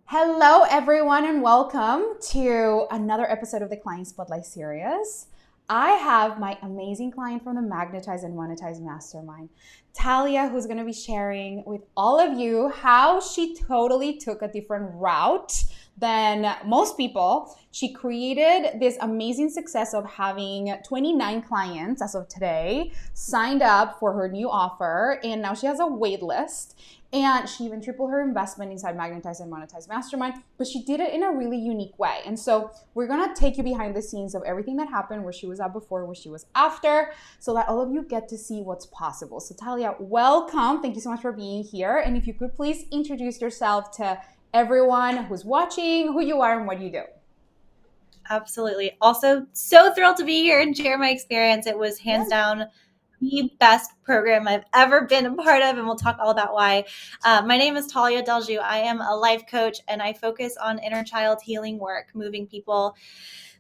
Hello, everyone, and welcome to another episode of the Client Spotlight series. I have my amazing client from the Magnetize and Monetize Mastermind, Tallia, who's going to be sharing with all of you how she totally took a different route than most people. She created this amazing success of having 29 clients as of today signed up for her new offer, and now she has a wait list. And she even tripled her investment inside Magnetize and Monetize Mastermind, but she did it in a really unique way. And so we're gonna take you behind the scenes of everything that happened, where she was at before, where she was after, so that all of you get to see what's possible. So Talia, welcome. Thank you so much for being here. And if you could please introduce yourself to everyone who's watching, who you are and what you do. Absolutely. Also, so thrilled to be here and share my experience. It was hands down the best program I've ever been a part of, and we'll talk all about why. My name is Tallia Delju. I am a life coach, and I focus on inner child healing work, moving people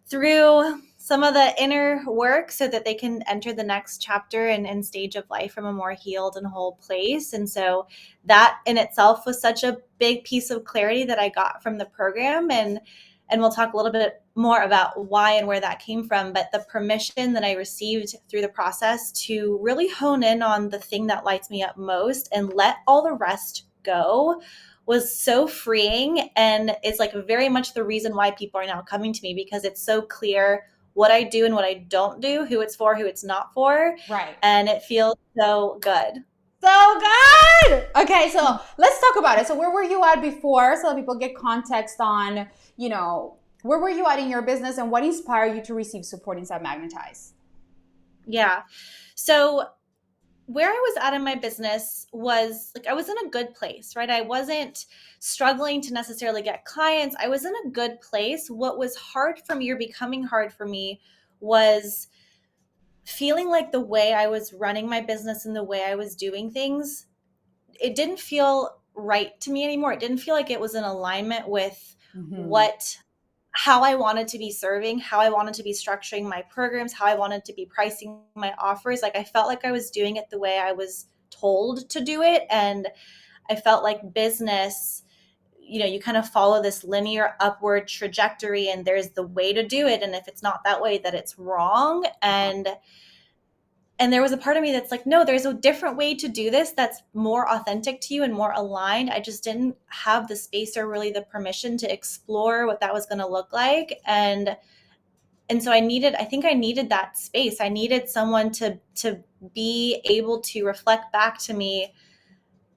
through some of the inner work so that they can enter the next chapter and stage of life from a more healed and whole place. And so that in itself was such a big piece of clarity that I got from the program. And we'll talk a little bit more about why and where that came from. But the permission that I received through the process to really hone in on the thing that lights me up most and let all the rest go was so freeing. And it's like very much the reason why people are now coming to me, because it's so clear what I do and what I don't do, who it's for, who it's not for. Right. And it feels so good. So good. Okay, so let's talk about it. So where were you at before, so that people get context on, where were you at in your business and what inspired you to receive support inside Magnetize? Yeah. So where I was at in my business was like I was in a good place, right? I wasn't struggling to necessarily get clients. I was in a good place. What was hard for me or becoming hard for me was feeling like the way I was running my business and the way I was doing things, it didn't feel right to me anymore. It didn't feel like it was in alignment with Mm-hmm. what how I wanted to be serving, how I wanted to be structuring my programs, how I wanted to be pricing my offers. Like I felt like I was doing it the way I was told to do it. And I felt like business, you kind of follow this linear upward trajectory and there's the way to do it. And if it's not that way, that it's wrong. And there was a part of me that's like, no, there's a different way to do this that's more authentic to you and more aligned. I just didn't have the space or really the permission to explore what that was going to look like. And so I think I needed that space. I needed someone to be able to reflect back to me.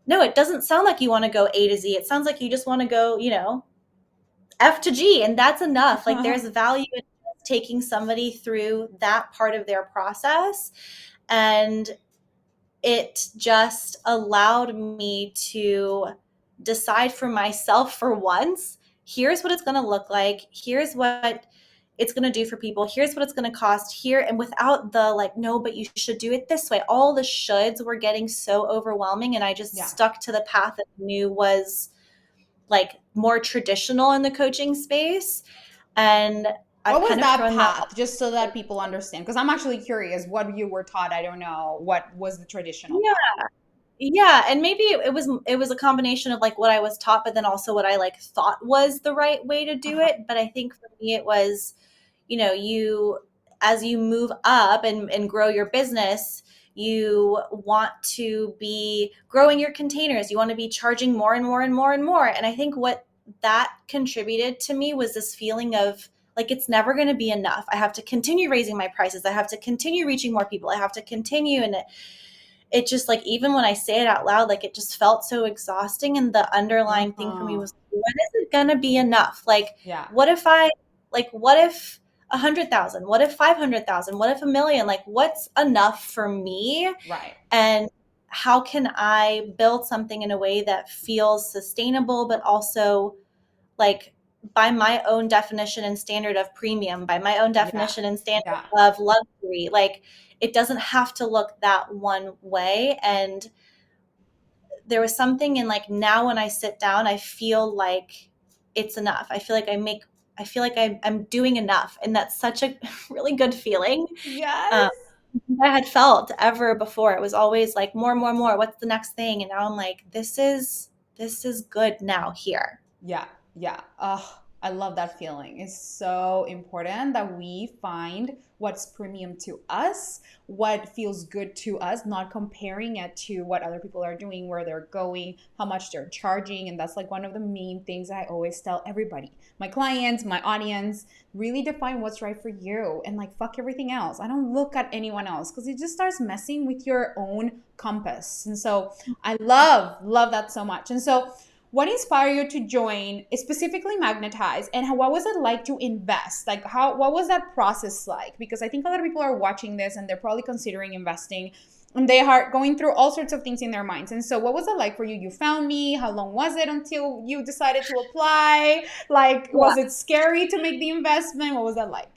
No, it doesn't sound like you want to go A to Z. It sounds like you just want to go, F to G, and that's enough. Like there's value in taking somebody through that part of their process. And it just allowed me to decide for myself for once, here's what it's going to look like. Here's what it's going to do for people. Here's what it's going to cost here. And without the like, no, but you should do it this way. All the shoulds were getting so overwhelming. And I just Yeah. stuck to the path that I knew was like more traditional in the coaching space. And What I've was kind of that thrown that. path, just so that people understand? Because I'm actually curious what you were taught. I don't know. What was the traditional Yeah. path? Yeah, and maybe it was a combination of like what I was taught, but then also what I like thought was the right way to do Uh-huh. it. But I think for me it was, you as you move up and grow your business, you want to be growing your containers. You want to be charging more and more and more and more. And I think what that contributed to me was this feeling of like it's never going to be enough. I have to continue raising my prices. I have to continue reaching more people. I have to continue, and it just like even when I say it out loud, like it just felt so exhausting. And the underlying thing for me Uh-huh. was, when is it gonna be enough? Like, Yeah. what if I what if 100,000? What if 500,000? What if a million? Like, what's enough for me? Right. And how can I build something in a way that feels sustainable, but also like by my own definition and standard of premium, by my own Yeah. definition and standard Yeah. of luxury. Like it doesn't have to look that one way. And there was something in like now when I sit down, I feel like it's enough. I feel like I'm doing enough. And that's such a really good feeling. Um, Yes. I had felt ever before. It was always like more, more. What's the next thing? And now I'm like, this is good now here. Yeah. Yeah. I love that feeling. It's so important that we find what's premium to us, what feels good to us, not comparing it to what other people are doing, where they're going, how much they're charging. And that's like one of the main things I always tell everybody, my clients, my audience, really define what's right for you and like fuck everything else. I don't look at anyone else because it just starts messing with your own compass. And so I love that so much. And so, what inspired you to join specifically Magnetize, and what was it like to invest? Like what was that process like? Because I think a lot of people are watching this and they're probably considering investing and they are going through all sorts of things in their minds. And so what was it like for you? You found me. How long was it until you decided to apply? Like, Yeah. was it scary to make the investment? What was that like?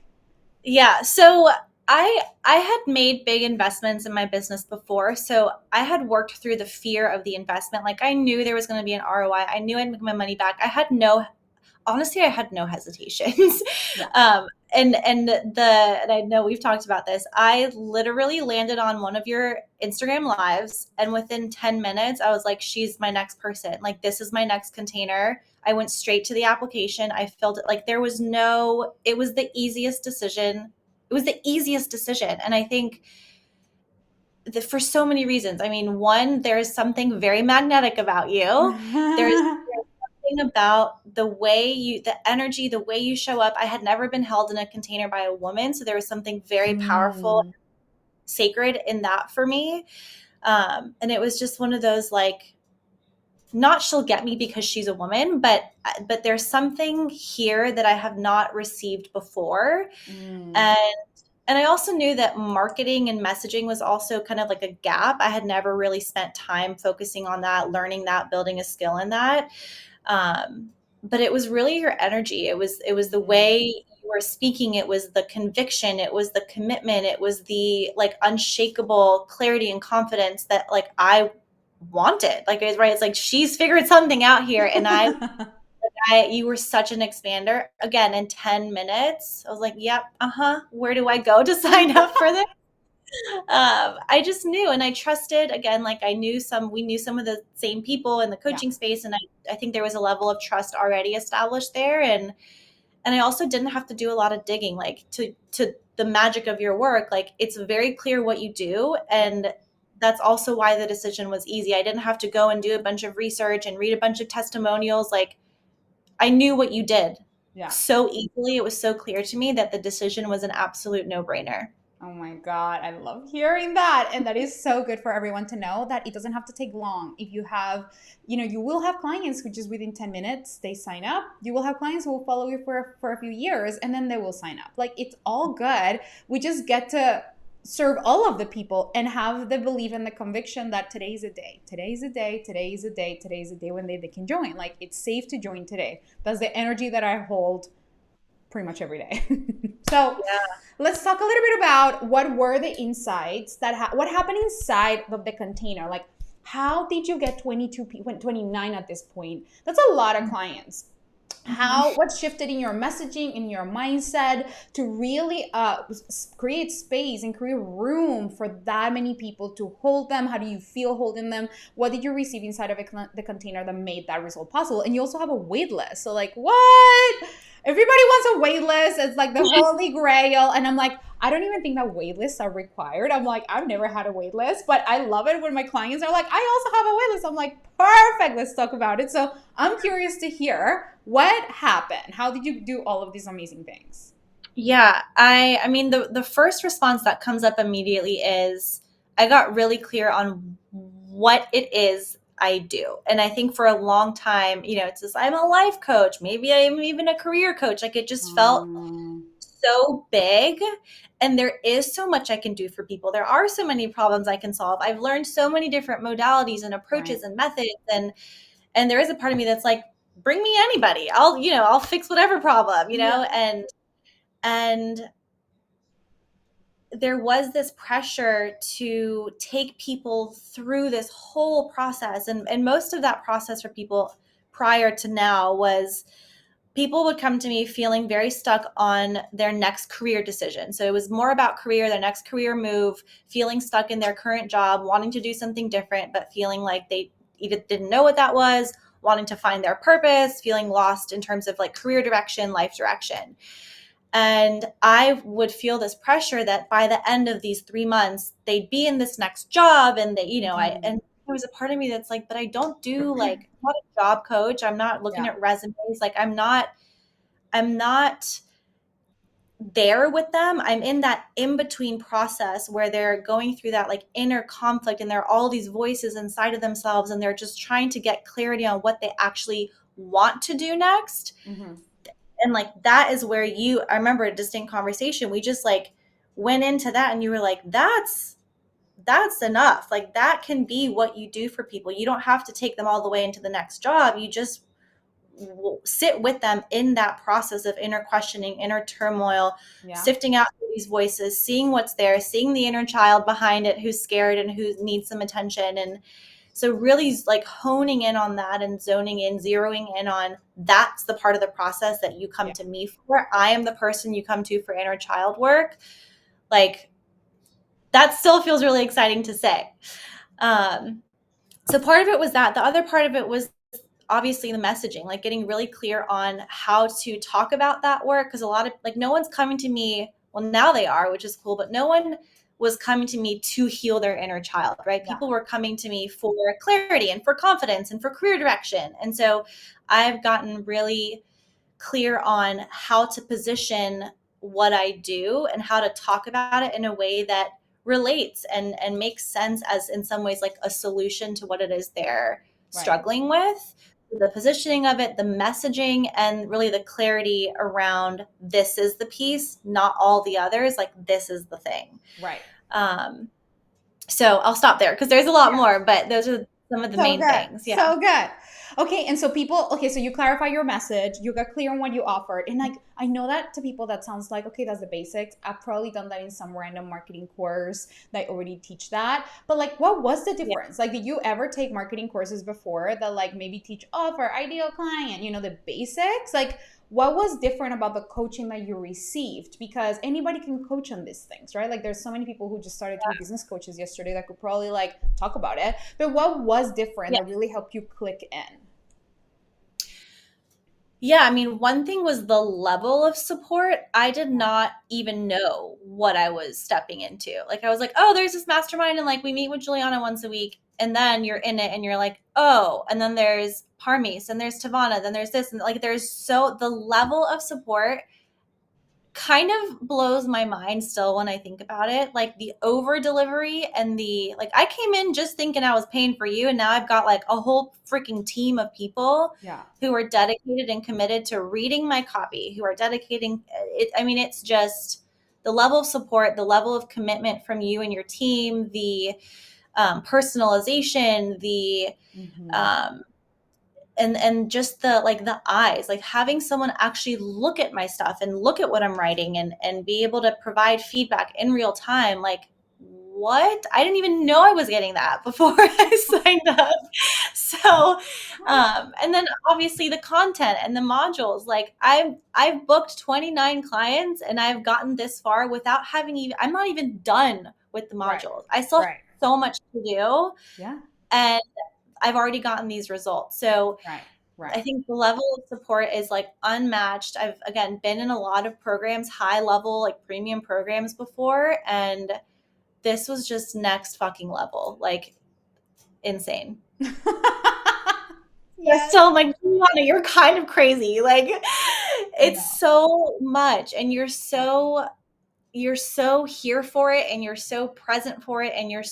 Yeah. So I had made big investments in my business before. So I had worked through the fear of the investment. Like I knew there was going to be an ROI. I knew I'd make my money back. I had no hesitations. Yeah. um, and I know we've talked about this. I literally landed on one of your Instagram lives, and within 10 minutes, I was like, she's my next person. Like, this is my next container. I went straight to the application. I filled it. Like, it was the easiest decision. It was the easiest decision. And I think that for so many reasons. I mean, one, there's something very magnetic about you. There's something about the energy, the way you show up. I had never been held in a container by a woman, so there was something very powerful, Mm, sacred in that for me. And it was just one of those like, not she'll get me because she's a woman, but there's something here that I have not received before. mm, And and I also knew that marketing and messaging was also kind of like a gap. I had never really spent time focusing on that, learning that, building a skill in that. Um, but it was really your energy. It was the mm. way you were speaking. It was the conviction. It was the commitment. It was the like unshakable clarity and confidence that like I wanted. Like it's right. It's like she's figured something out here, and you were such an expander. Again, in 10 minutes, I was like, yep, where do I go to sign up for this? I just knew and I trusted again, like we knew some of the same people in the Yeah. coaching space. And I think there was a level of trust already established there. And I also didn't have to do a lot of digging, like to the magic of your work. Like it's very clear what you do. Yep. And that's also why the decision was easy. I didn't have to go and do a bunch of research and read a bunch of testimonials. Like I knew what you did Yeah. so easily. It was so clear to me that the decision was an absolute no-brainer. Oh my God, I love hearing that. And that is so good for everyone to know that it doesn't have to take long. If you have, you will have clients who just within 10 minutes, they sign up. You will have clients who will follow you for a few years and then they will sign up. Like it's all good. We just get to serve all of the people and have the belief and the conviction that today's a day. Today's a day. Today's a day. Today's a day when they can join. Like it's safe to join today. That's the energy that I hold pretty much every day. So Yeah. let's talk a little bit about what were the insights what happened inside of the container. Like, how did you get 22 people, 29 at this point? That's a lot of clients. Mhm. What shifted in your messaging, in your mindset to really create space and create room for that many people to hold them? How do you feel holding them? What did you receive inside of the container that made that result possible? And you also have a wait list. So like, what? Everybody wants a wait list. It's like the holy grail. And I'm like, I don't even think that wait lists are required. I'm like, I've never had a wait list, but I love it when my clients are like, I also have a wait list. I'm like, perfect. Let's talk about it. So I'm curious to hear what happened. How did you do all of these amazing things? Yeah, I mean the first response that comes up immediately is I got really clear on what it is I do. And I think for a long time, it's just I'm a life coach, maybe I'm even a career coach. Like it just felt Mm, so big, and there is so much I can do for people. There are so many problems I can solve. I've learned so many different modalities and right. approaches and methods, and there is a part of me that's like, bring me anybody. I'll fix whatever problem, Yeah. and there was this pressure to take people through this whole process. And most of that process for people prior to now was people would come to me feeling very stuck on their next career decision. So it was more about career, their next career move, feeling stuck in their current job, wanting to do something different, but feeling like they either didn't know what that was, wanting to find their purpose, feeling lost in terms of like career direction, life direction. And I would feel this pressure that by the end of these 3 months, they'd be in this next job. And they, and there was a part of me that's like, but I don't do like, I'm not a job coach. I'm not looking at resumes. Like I'm not there with them. I'm in that in-between process where they're going through that like inner conflict, and there are all these voices inside of themselves, and they're just trying to get clarity on what they actually want to do next. And like that is where I remember a distinct conversation. We just like went into that, and you were like, that's enough. Like that can be what you do for people. You don't have to take them all the way into the next job. You just sit with them in that process of inner questioning, inner turmoil, sifting out these voices, seeing what's there, seeing the inner child behind it who's scared and who needs some attention. And so really like honing in on that and zoning in, zeroing in on that's the part of the process that you come to me for. I am the person you come to for inner child work. Like that still feels really exciting to say. So part of it was that. The other part of it was obviously the messaging, like getting really clear on how to talk about that work. Because a lot of like no one's coming to me. Well, now they are, which is cool, but no one was coming to me to heal their inner child, right? People were coming to me for clarity and for confidence and for career direction. And so I've gotten really clear on how to position what I do and how to talk about it in a way that relates and makes sense as in some ways like a solution to what it is they're struggling with. The positioning of it, the messaging, and really the clarity around this is the piece, not all the others. Like this is the thing. Right. So I'll stop there because there's a lot more, but those are some of the main things. Yeah. So good. Okay. And so so you clarify your message, you got clear on what you offered. And like, I know that to people that sounds like, okay, that's the basics. I've probably done that in some random marketing course that already teach that. But like, what was the difference? Like, did you ever take marketing courses before that like maybe teach offer, ideal client, the basics? Like, what was different about the coaching that you received? Because anybody can coach on these things, right? Like there's so many people who just started to be business coaches yesterday that could probably like talk about it. But what was different that really helped you click in? Yeah, I mean, one thing was the level of support. I did not even know what I was stepping into. Like I was like, oh, there's this mastermind and like we meet with Juliana once a week. And then you're in it and you're like, oh, and then there's Parmis and there's Tavana, then there's this. And like the level of support kind of blows my mind still when I think about it. Like the over delivery and like I came in just thinking I was paying for you, and now I've got like a whole freaking team of people who are dedicated and committed to reading my copy, who are dedicating it. I mean, it's just the level of support, the level of commitment from you and your team, the personalization, the and just the eyes, like having someone actually look at my stuff and look at what I'm writing and be able to provide feedback in real time. Like what? I didn't even know I was getting that before I signed up. So, and then obviously the content and the modules, like I've booked 29 clients and I've gotten this far without I'm not even done with the modules. I still have so much to do. Yeah. And I've already gotten these results. So I think the level of support is like unmatched. I've, again, been in a lot of programs, high level, like premium programs before. And this was just next fucking level, like insane. So I'm like, you're kind of crazy. Like it's so much, and you're so here for it, and you're so present for it, and you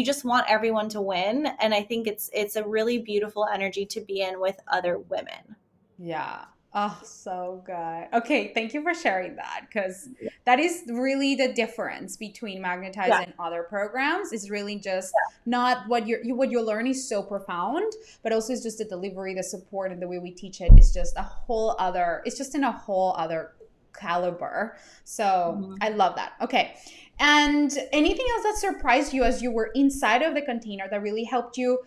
just want everyone to win. And I think it's a really beautiful energy to be in with other women. Yeah. Oh, so good. Okay, thank you for sharing that, because that is really the difference between Magnetize and other programs. Is really just not what you learn is so profound, but also it's just the delivery, the support, and the way we teach it is just it's just in a whole other caliber. So Mhm. I love that. Okay. And anything else that surprised you as you were inside of the container that really helped you,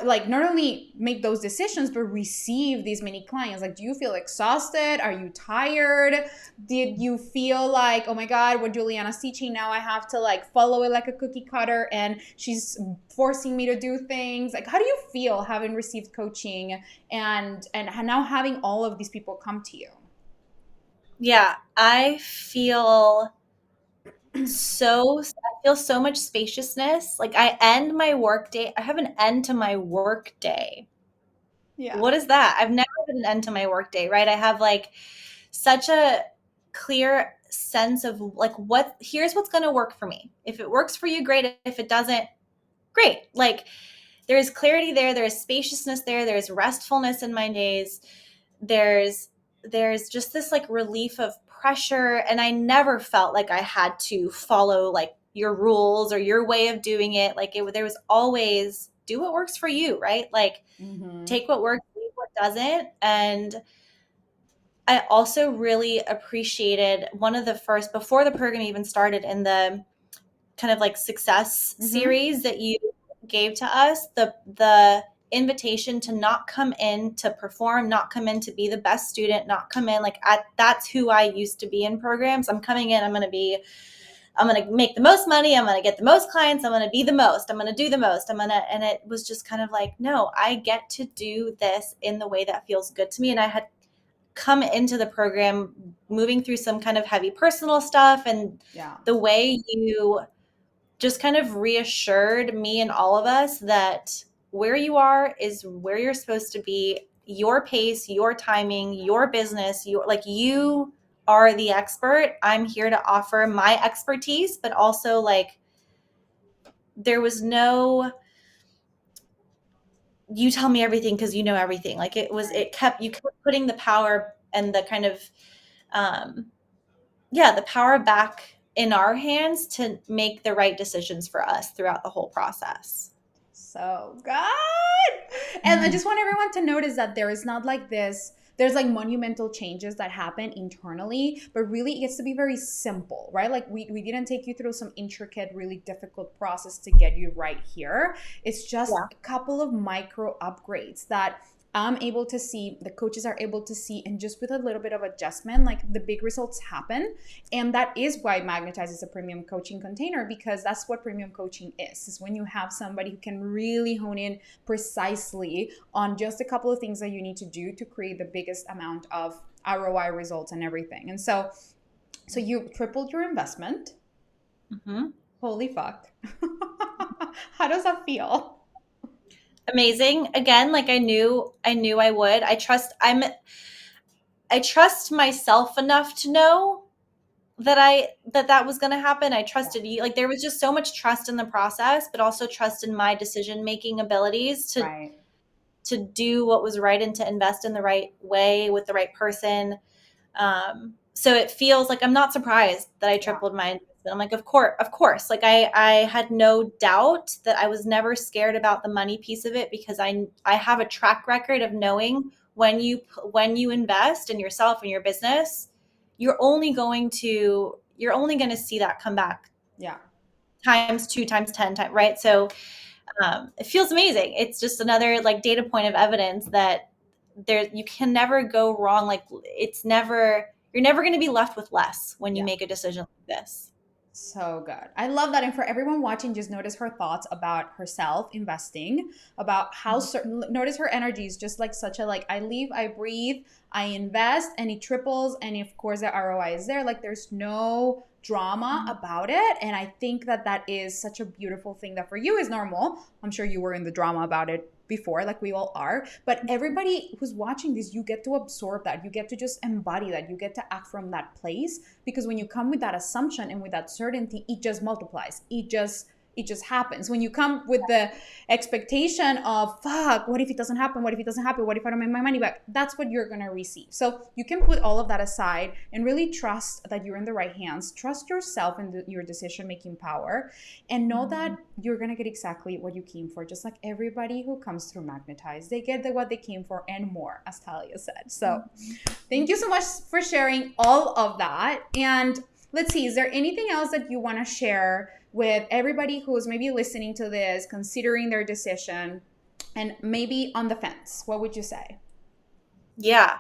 like, not only make those decisions but receive these many clients? Like, do you feel exhausted? Are you tired? Did you feel like, oh my god, what Juliana's teaching now, I have to like follow it like a cookie cutter and she's forcing me to do things? Like, how do you feel having received coaching and now having all of these people come to you? Yeah, I feel so much spaciousness. Like I end my work day. I have an end to my work day. Yeah. What is that? I've never had an end to my work day, right? I have like such a clear sense of like here's what's going to work for me. If it works for you, great. If it doesn't, great. Like there's clarity there, there's spaciousness there, there's restfulness in my days. There's just this like relief of pressure, and I never felt like I had to follow like your rules or your way of doing it. Like there was always do what works for you, right? Like Mm-hmm. take what works, leave what doesn't. And I also really appreciated one of the first, before the program even started, in the kind of like success Mm-hmm. series that you gave to us, the invitation to not come in to perform, not come in to be the best student, not come in like that's who I used to be in programs. I'm coming in, I'm going to make the most money, I'm going to get the most clients, I'm going to be the most, I'm going to do the most, and it was just kind of like, no, I get to do this in the way that feels good to me. And I had come into the program moving through some kind of heavy personal stuff, and Yeah. the way you just kind of reassured me and all of us that where you are is where you're supposed to be, your pace, your timing, your business, you are the expert. I'm here to offer my expertise, but also like there was no you tell me everything because you know everything. Like Right. you kept putting the power and the kind of um yeah, the power back in our hands to make the right decisions for us throughout the whole process. So good. And I just want everyone to notice that there is not like this, there's like monumental changes that happen internally, but really it gets to be very simple, right? Like we didn't take you through some intricate, really difficult process to get you right here. It's just Yeah. a couple of micro upgrades that I'm able to see, the coaches are able to see, and just with a little bit of adjustment, like the big results happen. And that is why Magnetize is a premium coaching container, because that's what premium coaching is when you have somebody who can really hone in precisely on just a couple of things that you need to do to create the biggest amount of ROI results and everything. And so you tripled your investment. Hmm. Holy fuck. How does that feel? Amazing. Again, like I knew I would. I trust myself enough to know that was going to happen. I Yeah, trusted you. Like there was just so much trust in the process, but also trust in my decision making abilities right. to do what was right and to invest in the right way with the right person. So it feels like I'm not surprised that I Yeah. tripled my investment. I'm like, of course. Like I had no doubt that I was never scared about the money piece of it, because I have a track record of knowing when you invest in yourself and your business, you're only going to see that come back Yeah. times 2 times 10 times, right? So it feels amazing. It's just another like data point of evidence that you can never go wrong. Like you're never going to be left with less when you Yeah. make a decision like this. So good. I love that. And for everyone watching, just notice her thoughts about herself investing, about how certain, notice her energy is just like such a, like, I leave, I breathe, I invest, and it triples. And of course, the ROI is there. Like, there's no drama about it. And I think that that is such a beautiful thing that for you is normal. I'm sure you were in the drama about it before, like we all are. But everybody who's watching this, you get to absorb that. You get to just embody that. You get to act from that place, because when you come with that assumption and with that certainty, it just multiplies. it just happens. When you come with the expectation of, fuck, what if it doesn't happen? What if it doesn't happen? What if I don't make my money back? That's what you're going to receive. So you can put all of that aside and really trust that you're in the right hands. Trust yourself and your decision making power, and know that you're going to get exactly what you came for. Just like everybody who comes through Magnetize, they get what they came for and more, as Tallia said. So thank you so much for sharing all of that. And let's see, is there anything else that you want to share with everybody who's maybe listening to this, considering their decision, and maybe on the fence? What would you say? Yeah.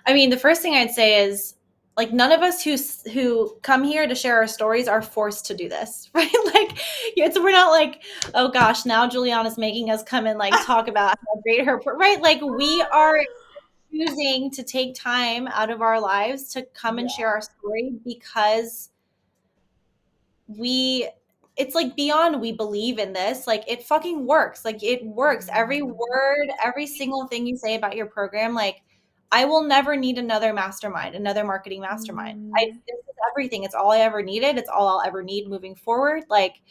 I mean, the first thing I'd say is, like, none of us who come here to share our stories are forced to do this, right? Like, we're not like, oh gosh, now Juliana's making us come and like talk about how great her, right? Like, we are choosing to take time out of our lives to come and share our story because it's like beyond we believe in this. Like, it fucking works. Like, it works. Every word, every single thing you say about your program, like, I will never need another mastermind, another marketing mastermind. This is everything. It's all I ever needed. It's all I'll ever need moving forward. Like,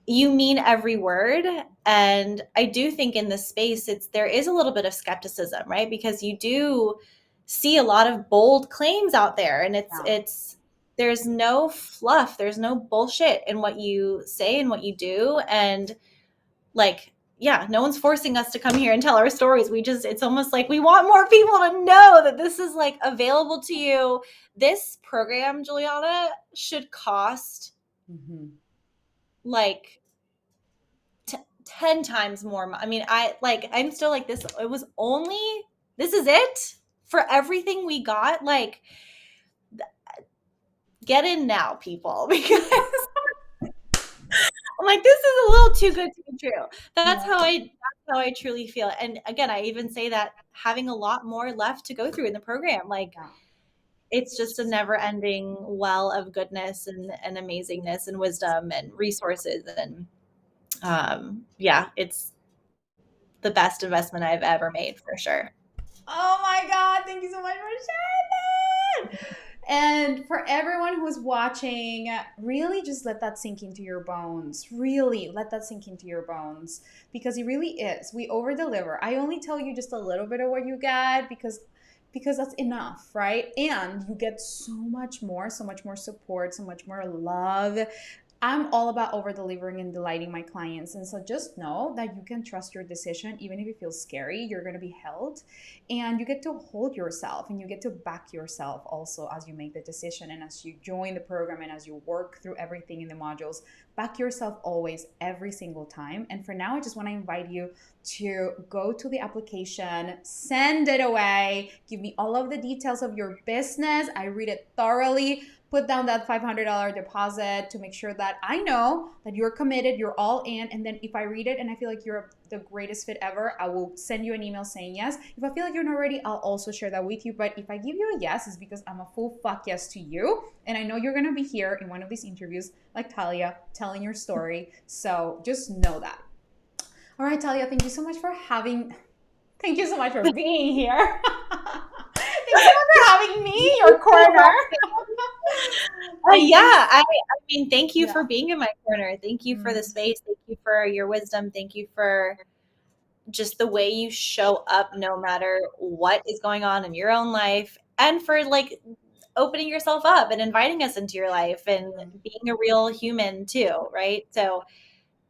you mean every word. And I do think in this space, there is a little bit of skepticism, right? Because you do see a lot of bold claims out there, and there's no fluff, there's no bullshit in what you say and what you do. And like, yeah, no one's forcing us to come here and tell our stories. It's almost like we want more people to know that this is like available to you. This program, Juliana, should cost like 10 times more. I mean, I'm still like, this is it for everything we got. Like, get in now, people, because I'm like, this is a little too good to be true. That's how I truly feel. And again, I even say that having a lot more left to go through in the program. Like, it's just a never ending well of goodness and amazingness and wisdom and resources. And it's the best investment I've ever made, for sure. Oh my God, thank you so much for sharing that. And for everyone who's watching, really just let that sink into your bones. Really let that sink into your bones, because it really is. We over deliver. I only tell you just a little bit of what you get because that's enough, right? And you get so much more support, so much more love. I'm all about over delivering and delighting my clients. And so just know that you can trust your decision. Even if it feels scary, you're going to be held, and you get to hold yourself and you get to back yourself also as you make the decision and as you join the program and as you work through everything in the modules. Back yourself always, every single time. And for now, I just want to invite you to go to the application, send it away, give me all of the details of your business. I read it thoroughly. Put down that $500 deposit to make sure that I know that you're committed, you're all in. And then if I read it and I feel like you're the greatest fit ever, I will send you an email saying yes. If I feel like you're not ready, I'll also share that with you. But if I give you a yes, it's because I'm a full fuck yes to you. And I know you're going to be here in one of these interviews like Tallia, telling your story. So just know that. All right, Tallia, thank you so much for being here. Thank you so much for having me, your corner. I mean, thank you for being in my corner. Thank you for the space. Thank you for your wisdom. Thank you for just the way you show up no matter what is going on in your own life, and for like opening yourself up and inviting us into your life and being a real human too, right? So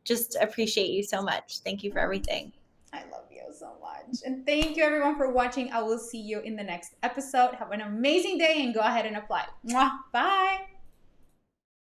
just appreciate you so much. Thank you for everything. I love you so much. And thank you everyone for watching. I will see you in the next episode. Have an amazing day and go ahead and apply. Mwah. Bye.